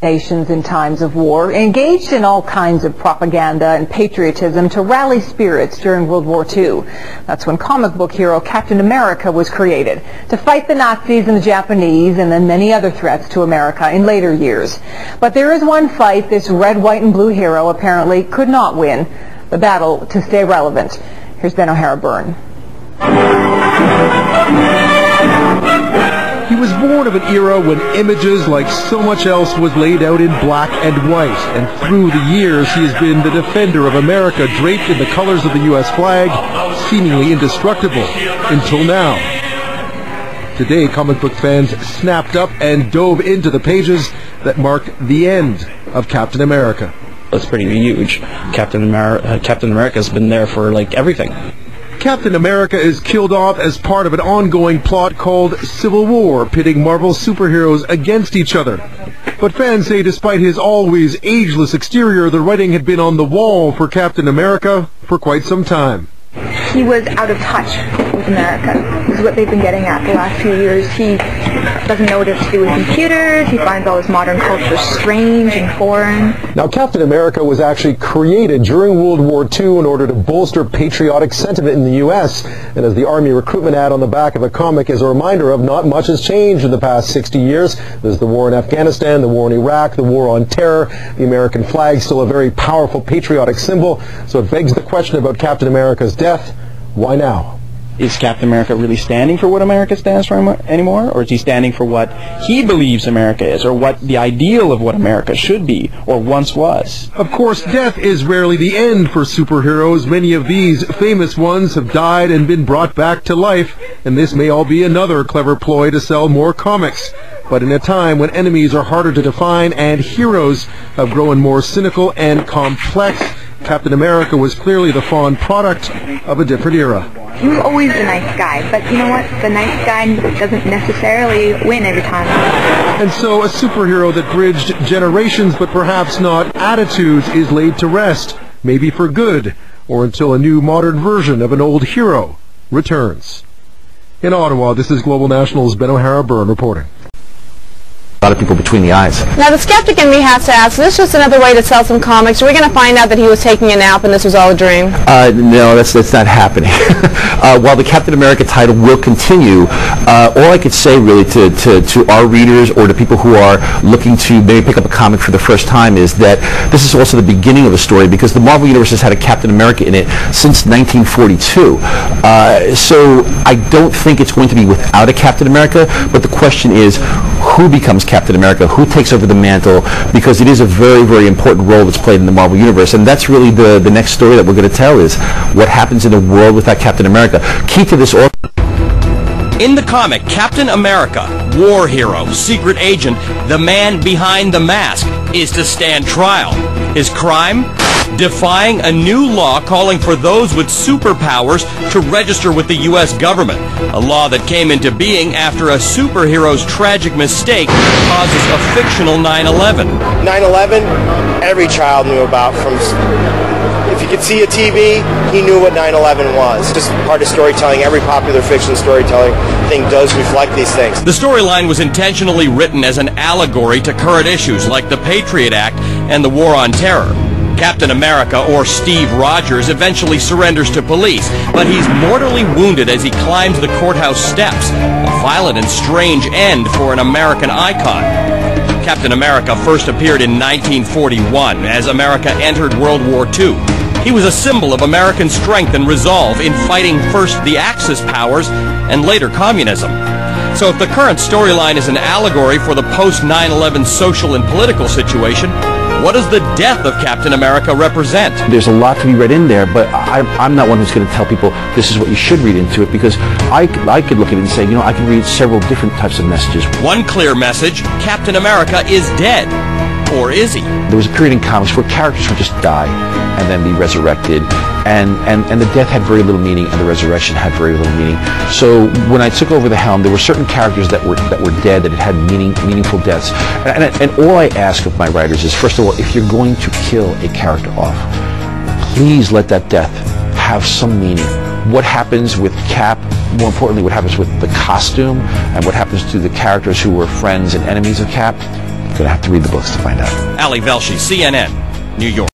Nations in times of war engaged in all kinds of propaganda and patriotism to rally spirits during World War II. That's when comic book hero Captain America was created, to fight the Nazis and the Japanese and then many other threats to America in later years. But there is one fight this red, white and blue hero apparently could not win, the battle to stay relevant. Here's Ben O'Hara-Byrne. He was born of an era when images, like so much else, was laid out in black and white. And through the years, he has been the defender of America, draped in the colors of the U.S. flag, seemingly indestructible, until now. Today, comic book fans snapped up and dove into the pages that marked the end of Captain America. It's pretty huge. Captain America's been there for, like, everything. Captain America is killed off as part of an ongoing plot called Civil War, pitting Marvel superheroes against each other. But fans say despite his always ageless exterior, the writing had been on the wall for Captain America for quite some time. He was out of touch with America, is what they've been getting at the last few years. He doesn't know what to do with computers. He finds all his modern culture strange and foreign. Now, Captain America was actually created during World War II in order to bolster patriotic sentiment in the U.S. And as the Army recruitment ad on the back of the comic is a reminder of, not much has changed in the past 60 years. There's the war in Afghanistan, the war in Iraq, the war on terror. The American flag still a very powerful patriotic symbol. So it begs the question about Captain America's death. Why now? Is Captain America really standing for what America stands for anymore? Or is he standing for what he believes America is, or what the ideal of what America should be, or once was? Of course, death is rarely the end for superheroes. Many of these famous ones have died and been brought back to life, and this may all be another clever ploy to sell more comics. But in a time when enemies are harder to define and heroes have grown more cynical and complex, Captain America was clearly the fond product of a different era. He was always the nice guy, but you know what? The nice guy doesn't necessarily win every time. And so a superhero that bridged generations but perhaps not attitudes is laid to rest, maybe for good, or until a new modern version of an old hero returns. In Ottawa, this is Global National's Ben O'Hara-Byrne reporting. A lot of people between the eyes. Now the skeptic in me has to ask, is this just another way to sell some comics? Are we going to find out that he was taking a nap and this was all a dream? No, that's not happening. While the Captain America title will continue, all I could say really to our readers or to people who are looking to maybe pick up a comic for the first time is that this is also the beginning of a story, because the Marvel Universe has had a Captain America in it since 1942. So I don't think it's going to be without a Captain America, but the question is, who becomes Captain America? Who takes over the mantle? Because it is a very, very important role that's played in the Marvel Universe, and that's really the next story that we're going to tell, is what happens in a world without Captain America. Key to this in the comic, Captain America, war hero, secret agent, the man behind the mask, is to stand trial. His crime? Defying a new law calling for those with superpowers to register with the U.S. government, a law that came into being after a superhero's tragic mistake causes a fictional 9/11. 9/11, every child knew about. If you could see a TV, he knew what 9/11 was. Just part of storytelling. Every popular fiction storytelling thing does reflect these things. The storyline was intentionally written as an allegory to current issues like the Patriot Act and the War on Terror. Captain America, or Steve Rogers, eventually surrenders to police, but he's mortally wounded as he climbs the courthouse steps. A violent and strange end for an American icon. Captain America first appeared in 1941 as America entered World War II. He was a symbol of American strength and resolve in fighting first the Axis powers and later communism. So if the current storyline is an allegory for the post-9/11 social and political situation, what does the death of Captain America represent? There's a lot to be read in there, but I'm not one who's going to tell people this is what you should read into it, because I could look at it and say, you know, I can read several different types of messages. One clear message, Captain America is dead. Or is he? There was a period in comics where characters would just die and then be resurrected, and the death had very little meaning and the resurrection had very little meaning. So when I took over the helm, there were certain characters that were dead, that had meaningful deaths. And all I ask of my writers is, first of all, if you're going to kill a character off, please let that death have some meaning. What happens with Cap, more importantly, what happens with the costume, and what happens to the characters who were friends and enemies of Cap, You're going to have to read the books to find out. Ali Velshi, CNN, New York.